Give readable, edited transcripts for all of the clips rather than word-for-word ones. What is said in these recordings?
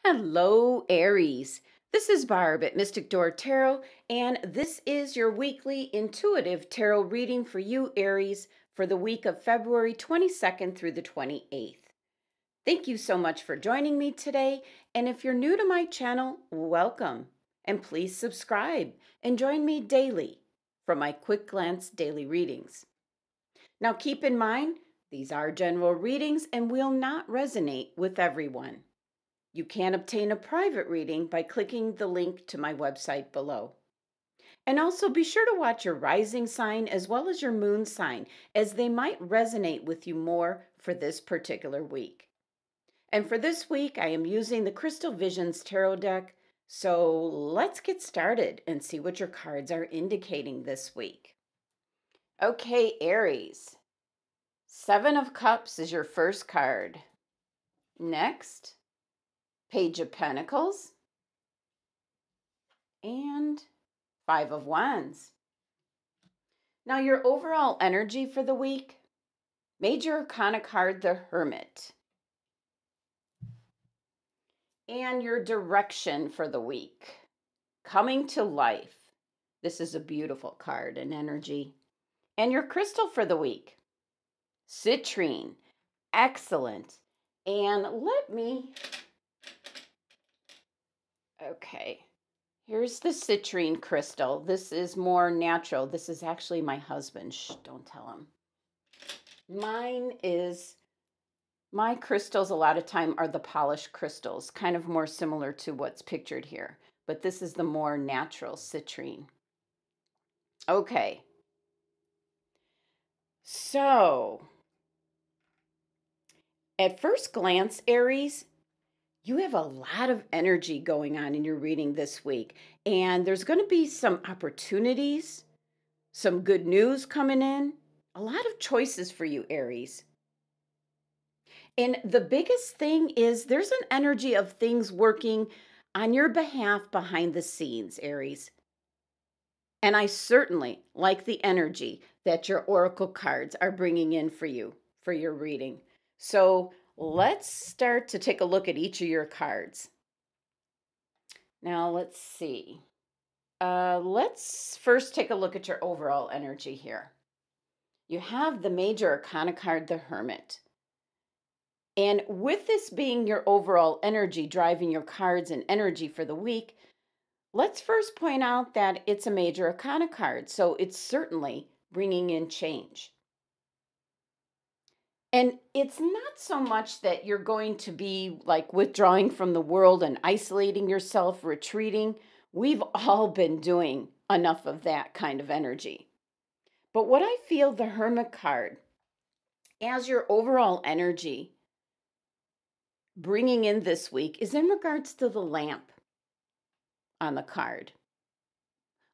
Hello, Aries. This is Barb at Mystic Door Tarot, and this is your weekly intuitive tarot reading for you, Aries, for the week of February 22nd through the 28th. Thank you so much for joining me today, and if you're new to my channel, welcome, and please subscribe and join me daily for my quick glance daily readings. Now keep in mind, these are general readings and will not resonate with everyone. You can obtain a private reading by clicking the link to my website below. And also be sure to watch your rising sign as well as your moon sign, as they might resonate with you more for this particular week. And for this week, I am using the Crystal Visions Tarot deck. So let's get started and see what your cards are indicating this week. Okay, Aries. 7 of Cups is your first card. Next, Page of Pentacles, and 5 of Wands. Now your overall energy for the week, Major Arcana card, the Hermit. And your direction for the week, Coming to Life. This is a beautiful card and energy. And your crystal for the week, Citrine. Excellent. And okay, here's the citrine crystal. This is more natural. This is actually my husband. Shh, don't tell him. My crystals a lot of time are the polished crystals, kind of more similar to what's pictured here. But this is the more natural citrine. Okay. So, at first glance, Aries, you have a lot of energy going on in your reading this week, and there's going to be some opportunities, some good news coming in, a lot of choices for you, Aries. And the biggest thing is there's an energy of things working on your behalf behind the scenes, Aries. And I certainly like the energy that your oracle cards are bringing in for you, for your reading. So let's start to take a look at each of your cards. Now, let's see. Let's first take a look at your overall energy here. You have the Major Arcana card, the Hermit. And with this being your overall energy driving your cards and energy for the week, let's first point out that it's a Major Arcana card, so it's certainly bringing in change. And it's not so much that you're going to be like withdrawing from the world and isolating yourself, retreating. We've all been doing enough of that kind of energy. But what I feel the Hermit card, as your overall energy bringing in this week, is in regards to the lamp on the card.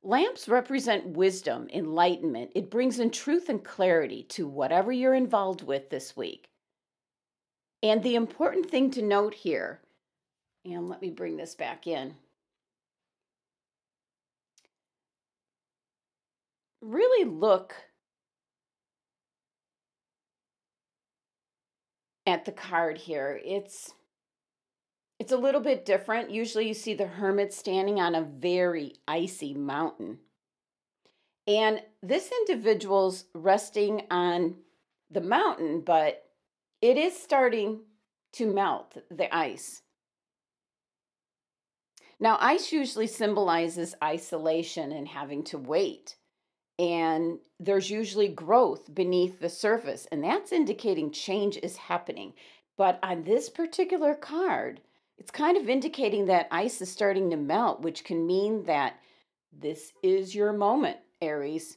Lamps represent wisdom, enlightenment. It brings in truth and clarity to whatever you're involved with this week. And the important thing to note here, and let me bring this back in. Really look at the card here. It's a little bit different. Usually you see the Hermit standing on a very icy mountain. And this individual's resting on the mountain, but it is starting to melt, the ice. Now, ice usually symbolizes isolation and having to wait. And there's usually growth beneath the surface, and that's indicating change is happening. But on this particular card, it's kind of indicating that ice is starting to melt, which can mean that this is your moment, Aries.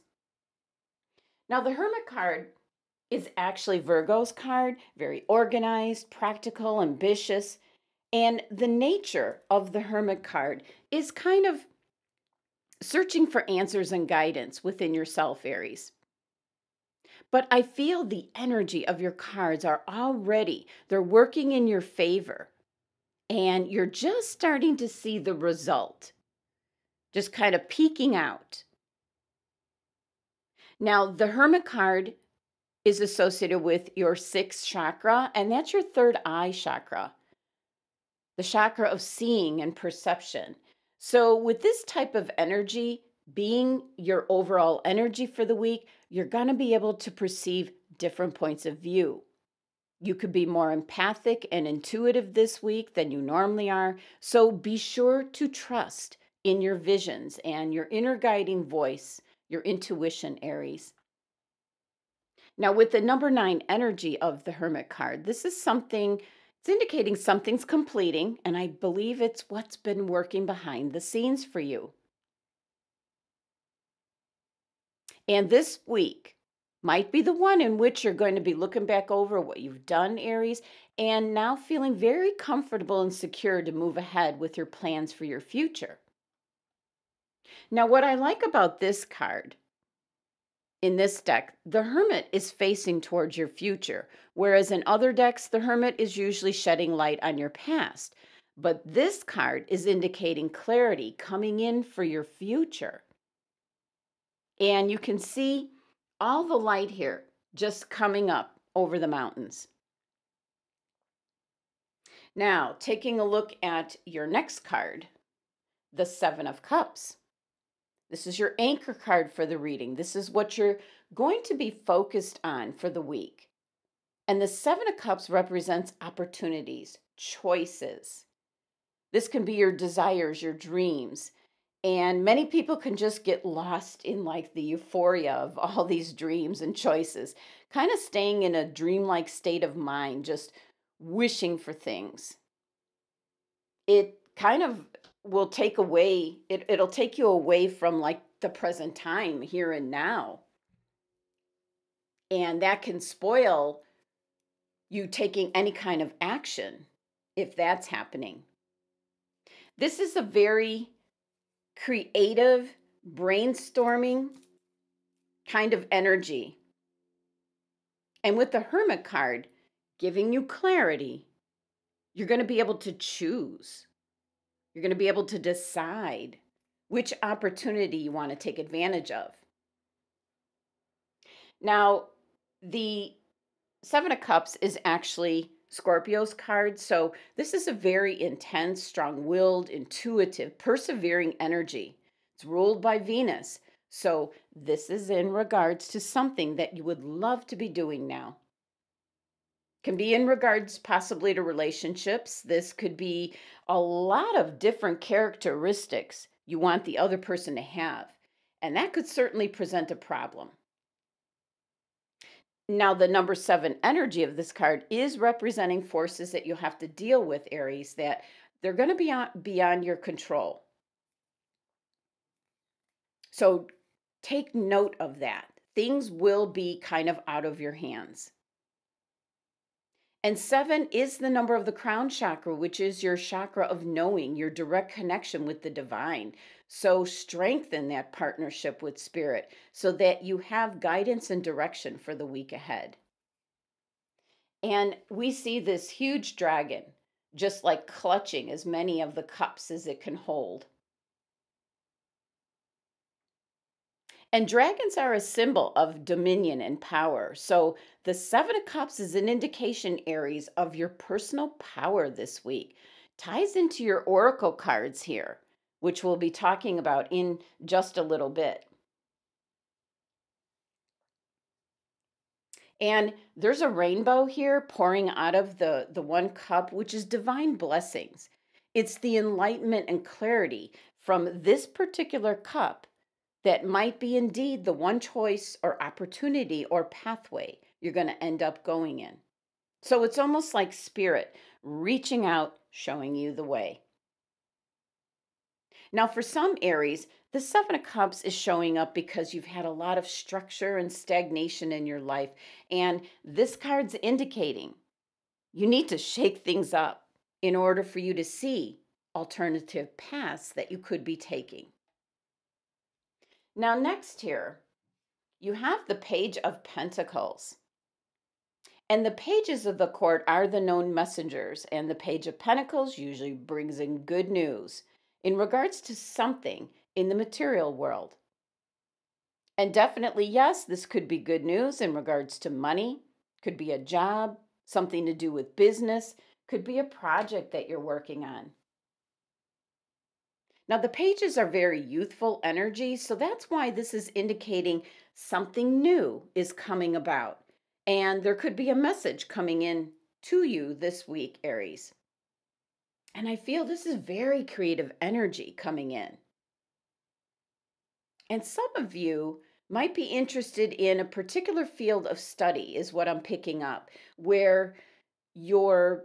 Now, the Hermit card is actually Virgo's card, very organized, practical, ambitious. And the nature of the Hermit card is kind of searching for answers and guidance within yourself, Aries. But I feel the energy of your cards are already, they're working in your favor. And you're just starting to see the result, just kind of peeking out. Now, the Hermit card is associated with your 6th chakra, and that's your third eye chakra. the chakra of seeing and perception. So, with this type of energy being your overall energy for the week, you're going to be able to perceive different points of view. You could be more empathic and intuitive this week than you normally are. So, be sure to trust in your visions and your inner guiding voice, your intuition, Aries. Now, with the number 9 energy of the Hermit card, this is something, it's indicating something's completing, and I believe it's what's been working behind the scenes for you. And this week might be the one in which you're going to be looking back over what you've done, Aries, and now feeling very comfortable and secure to move ahead with your plans for your future. Now, what I like about this card in this deck, the Hermit is facing towards your future, whereas in other decks, the Hermit is usually shedding light on your past. But this card is indicating clarity coming in for your future. And you can see all the light here just coming up over the mountains. Now, taking a look at your next card, the Seven of Cups. This is your anchor card for the reading. This is what you're going to be focused on for the week. And the Seven of Cups represents opportunities, choices. This can be your desires, your dreams. And many people can just get lost in like the euphoria of all these dreams and choices, kind of staying in a dreamlike state of mind, just wishing for things. It kind of will take away, it'll take you away from like the present time, here and now. And that can spoil you taking any kind of action if that's happening. This is a very creative, brainstorming kind of energy. And with the Hermit card giving you clarity, you're going to be able to choose. You're going to be able to decide which opportunity you want to take advantage of. Now, the Seven of Cups is actually Scorpio's card. So this is a very intense, strong-willed, intuitive, persevering energy. It's ruled by Venus. So this is in regards to something that you would love to be doing now. Can be in regards possibly to relationships. This could be a lot of different characteristics you want the other person to have. And that could certainly present a problem. Now, the number 7 energy of this card is representing forces that you have to deal with, Aries, that they're going to be beyond your control. So take note of that. Things will be kind of out of your hands. And 7 is the number of the crown chakra, which is your chakra of knowing, your direct connection with the divine. So strengthen that partnership with spirit so that you have guidance and direction for the week ahead. And we see this huge dragon just like clutching as many of the cups as it can hold. And dragons are a symbol of dominion and power. So the Seven of Cups is an indication, Aries, of your personal power this week. Ties into your oracle cards here, which we'll be talking about in just a little bit. And there's a rainbow here pouring out of the one cup, which is divine blessings. It's the enlightenment and clarity from this particular cup that might be indeed the one choice or opportunity or pathway you're going to end up going in. So it's almost like spirit reaching out, showing you the way. Now, for some Aries, the Seven of Cups is showing up because you've had a lot of structure and stagnation in your life. And this card's indicating you need to shake things up in order for you to see alternative paths that you could be taking. Now, next here, you have the Page of Pentacles. And the pages of the court are the known messengers, and the Page of Pentacles usually brings in good news in regards to something in the material world. And definitely, yes, this could be good news in regards to money, could be a job, something to do with business, Could be a project that you're working on. Now, the pages are very youthful energy, so that's why this is indicating something new is coming about. And there could be a message coming in to you this week, Aries. And I feel this is very creative energy coming in. And some of you might be interested in a particular field of study, is what I'm picking up, where you're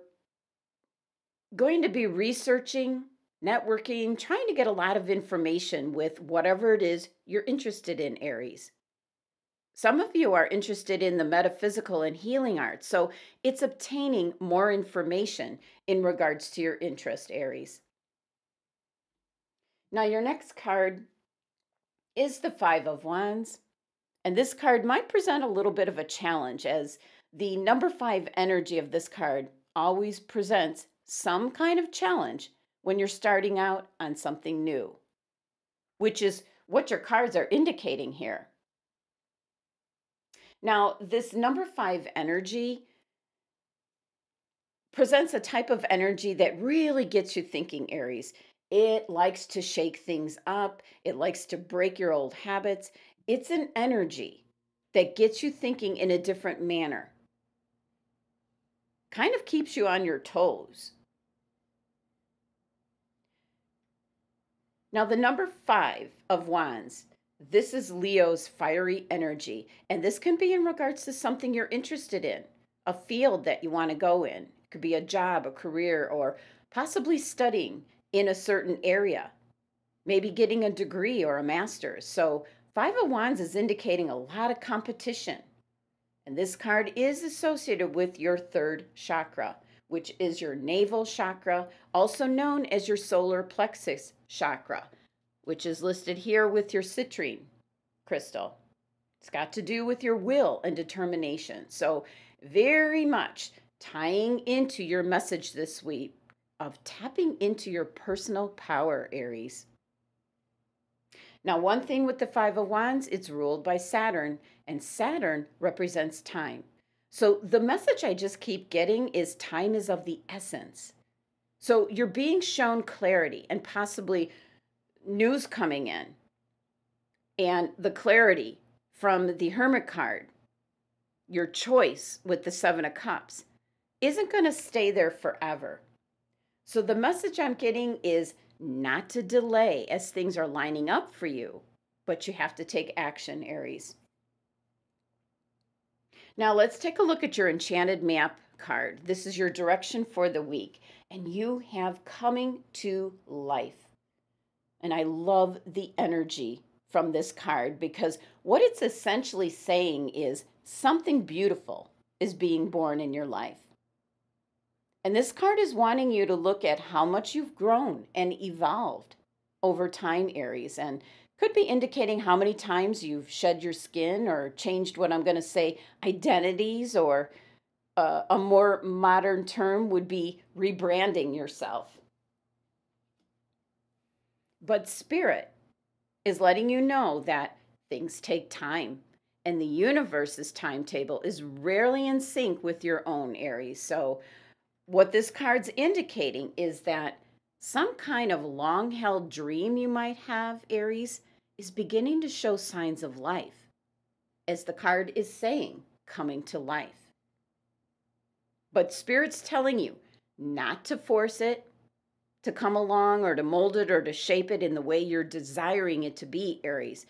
going to be researching, networking, trying to get a lot of information with whatever it is you're interested in, Aries. Some of you are interested in the metaphysical and healing arts, so it's obtaining more information in regards to your interest, Aries. Now, your next card is the Five of Wands, and this card might present a little bit of a challenge, as the number 5 energy of this card always presents some kind of challenge when you're starting out on something new, which is what your cards are indicating here. Now, this number 5 energy presents a type of energy that really gets you thinking, Aries. It likes to shake things up. It likes to break your old habits. It's an energy that gets you thinking in a different manner. Kind of keeps you on your toes. Now, the number 5 of Wands, this is Leo's fiery energy, and this can be in regards to something you're interested in, a field that you want to go in. It could be a job, a career, or possibly studying in a certain area, maybe getting a degree or a master's. So 5 of Wands is indicating a lot of competition. And this card is associated with your 3rd chakra, which is your navel chakra, also known as your solar plexus chakra, which is listed here with your citrine crystal. It's got to do with your will and determination. So very much tying into your message this week of tapping into your personal power, Aries. Now, one thing with the 5 of Wands, it's ruled by Saturn, and Saturn represents time. So the message I just keep getting is time is of the essence. So you're being shown clarity and possibly news coming in. And the clarity from the Hermit card, your choice with the 7 of Cups, isn't going to stay there forever. So the message I'm getting is not to delay as things are lining up for you, but you have to take action, Aries. Now let's take a look at your Enchanted Map card. This is your direction for the week, and you have coming to life. And I love the energy from this card because what it's essentially saying is something beautiful is being born in your life. And this card is wanting you to look at how much you've grown and evolved over time, Aries, and could be indicating how many times you've shed your skin or changed what I'm going to say identities, or a more modern term would be rebranding yourself. But Spirit is letting you know that things take time, and the universe's timetable is rarely in sync with your own, Aries. So what this card's indicating is that some kind of long-held dream you might have, Aries, is beginning to show signs of life, as the card is saying, coming to life. But Spirit's telling you not to force it to come along, or to mold it, or to shape it in the way you're desiring it to be, Aries.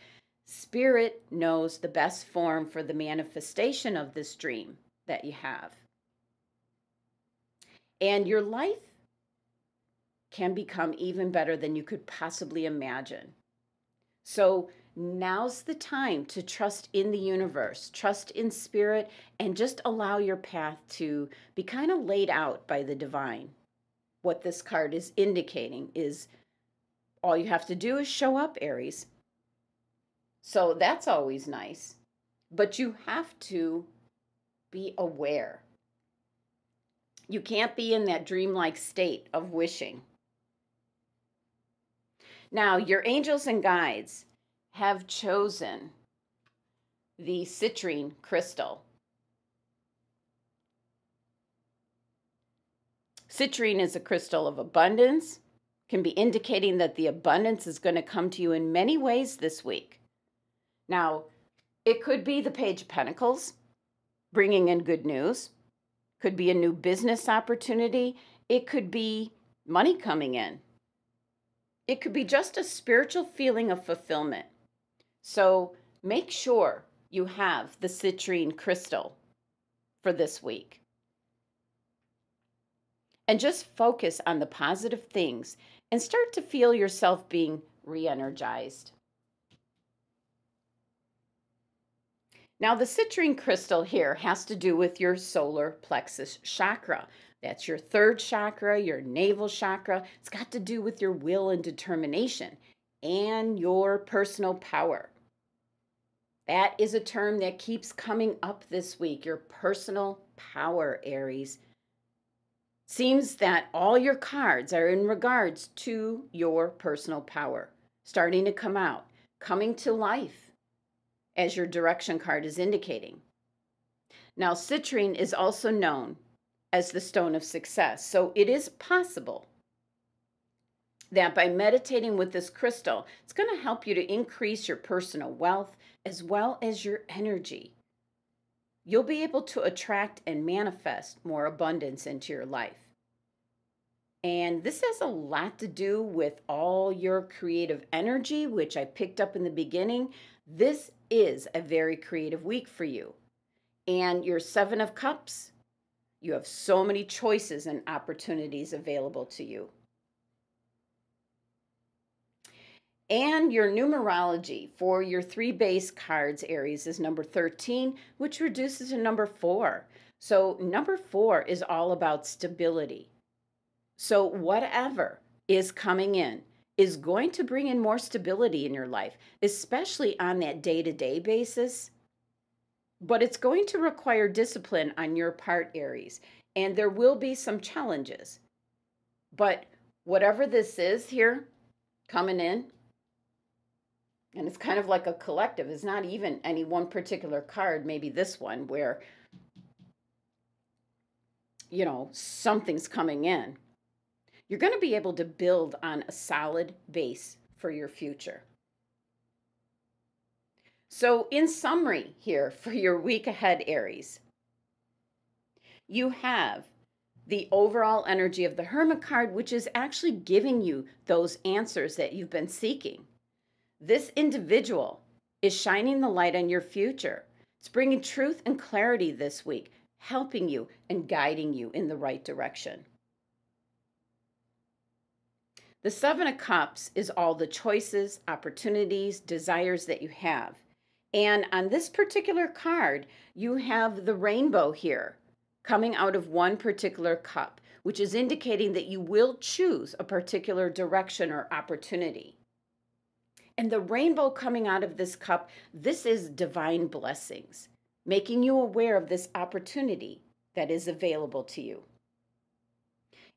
Spirit knows the best form for the manifestation of this dream that you have. And your life can become even better than you could possibly imagine. So now's the time to trust in the universe, trust in Spirit, and just allow your path to be kind of laid out by the divine. What this card is indicating is all you have to do is show up, Aries. So that's always nice. But you have to be aware. You can't be in that dreamlike state of wishing. Now, your angels and guides have chosen the citrine crystal. Citrine is a crystal of abundance, can be indicating that the abundance is going to come to you in many ways this week. Now, it could be the Page of Pentacles, bringing in good news. Could be a new business opportunity. It could be money coming in. It could be just a spiritual feeling of fulfillment. So make sure you have the citrine crystal for this week. And just focus on the positive things and start to feel yourself being re-energized. Now, the citrine crystal here has to do with your solar plexus chakra. That's your third chakra, your navel chakra. It's got to do with your will and determination and your personal power. That is a term that keeps coming up this week, your personal power, Aries. Seems that all your cards are in regards to your personal power, starting to come out, coming to life, as your direction card is indicating. Now, citrine is also known as the stone of success, so it is possible that by meditating with this crystal, it's going to help you to increase your personal wealth as well as your energy. You'll be able to attract and manifest more abundance into your life. And this has a lot to do with all your creative energy, which I picked up in the beginning. This is a very creative week for you. And your Seven of Cups, you have so many choices and opportunities available to you. And your numerology for your 3 base cards, Aries, is number 13, which reduces to number 4. So number 4 is all about stability. So whatever is coming in is going to bring in more stability in your life, especially on that day-to-day basis. But it's going to require discipline on your part, Aries, and there will be some challenges. But whatever this is here coming in, and it's kind of like a collective. It's not even any one particular card, maybe this one, where, something's coming in. You're going to be able to build on a solid base for your future. So in summary here for your week ahead, Aries, you have the overall energy of the Hermit card, which is actually giving you those answers that you've been seeking. This individual is shining the light on your future. It's bringing truth and clarity this week, helping you and guiding you in the right direction. The Seven of Cups is all the choices, opportunities, desires that you have. And on this particular card, you have the rainbow here coming out of one particular cup, which is indicating that you will choose a particular direction or opportunity. And the rainbow coming out of this cup, this is divine blessings, making you aware of this opportunity that is available to you.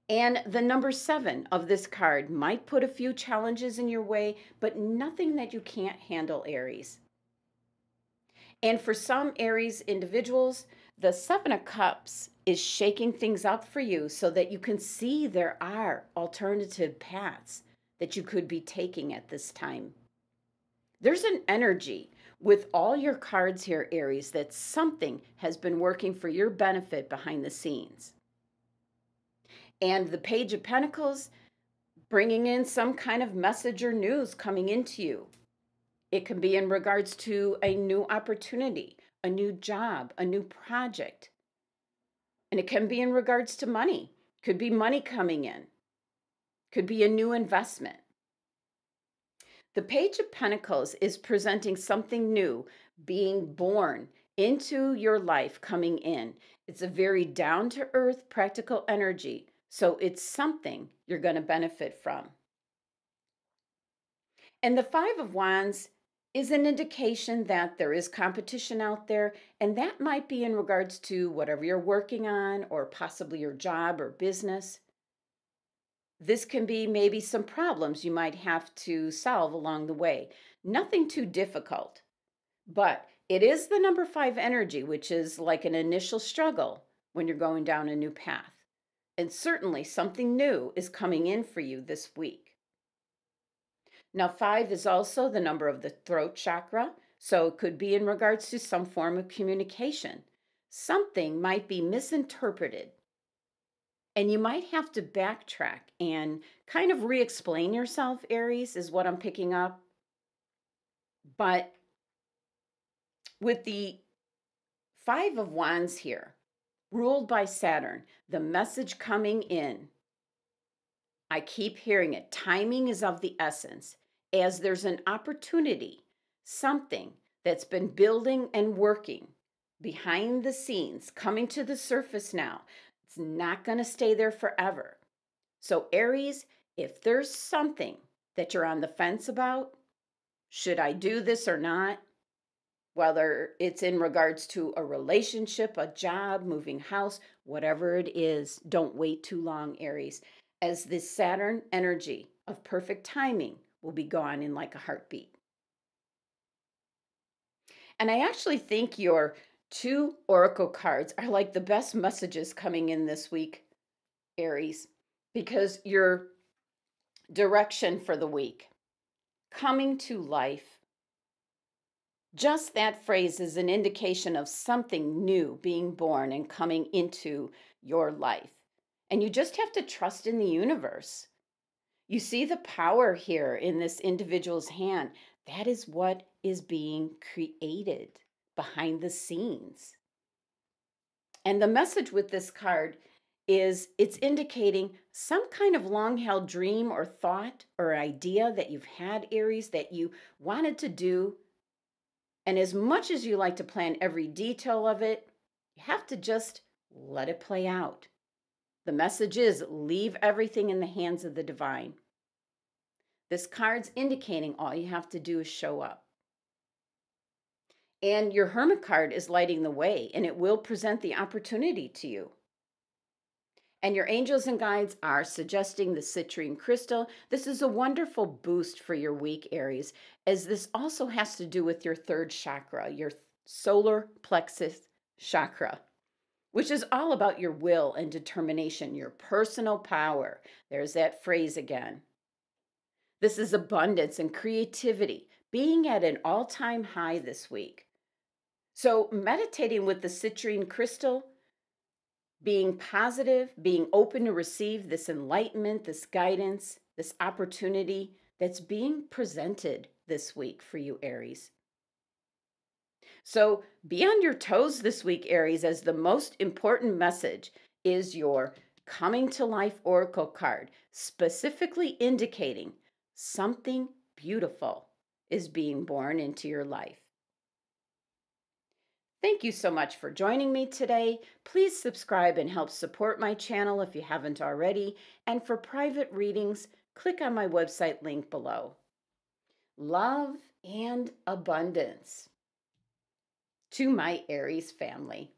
And the number 7 of this card might put a few challenges in your way, but nothing that you can't handle, Aries. And for some Aries individuals, the 7 of Cups is shaking things up for you so that you can see there are alternative paths that you could be taking at this time. There's an energy with all your cards here, Aries, that something has been working for your benefit behind the scenes. And the Page of Pentacles, bringing in some kind of message or news coming into you. It can be in regards to a new opportunity, a new job, a new project. And it can be in regards to money. Could be money coming in. Could be a new investment. The Page of Pentacles is presenting something new being born into your life coming in. It's a very down-to-earth, practical energy. So it's something you're going to benefit from. And the 5 of Wands is an indication that there is competition out there, and that might be in regards to whatever you're working on or possibly your job or business. This can be maybe some problems you might have to solve along the way. Nothing too difficult, but it is the number 5 energy, which is like an initial struggle when you're going down a new path. and certainly something new is coming in for you this week. Now, 5 is also the number of the throat chakra, so it could be in regards to some form of communication. Something might be misinterpreted, and you might have to backtrack and kind of re explain yourself, Aries, is what I'm picking up. But with the 5 of Wands here, ruled by Saturn, the message coming in, I keep hearing it. Timing is of the essence, as there's an opportunity, something that's been building and working behind the scenes, coming to the surface now. It's not going to stay there forever. So, Aries, if there's something that you're on the fence about, should I do this or not? Whether it's in regards to a relationship, a job, moving house, whatever it is, don't wait too long, Aries, as this Saturn energy of perfect timing will be gone in like a heartbeat. And I actually think your 2 oracle cards are like the best messages coming in this week, Aries, because your direction for the week, coming to life, just that phrase is an indication of something new being born and coming into your life. And you just have to trust in the universe. You see the power here in this individual's hand. That is what is being created behind the scenes. And the message with this card is it's indicating some kind of long-held dream or thought or idea that you've had, Aries, that you wanted to do. And as much as you like to plan every detail of it, you have to just let it play out. The message is leave everything in the hands of the divine. This card's indicating all you have to do is show up. And your Hermit card is lighting the way, and it will present the opportunity to you. And your angels and guides are suggesting the citrine crystal. This is a wonderful boost for your week, Aries, as this also has to do with your 3rd chakra, your solar plexus chakra, which is all about your will and determination, your personal power. There's that phrase again. This is abundance and creativity, being at an all-time high this week. So meditating with the citrine crystal, being positive, being open to receive this enlightenment, this guidance, this opportunity that's being presented this week for you, Aries. So be on your toes this week, Aries, as the most important message is your coming to life oracle card, specifically indicating something beautiful is being born into your life. Thank you so much for joining me today. Please subscribe and help support my channel if you haven't already. And for private readings, click on my website link below. Love and abundance to my Aries family.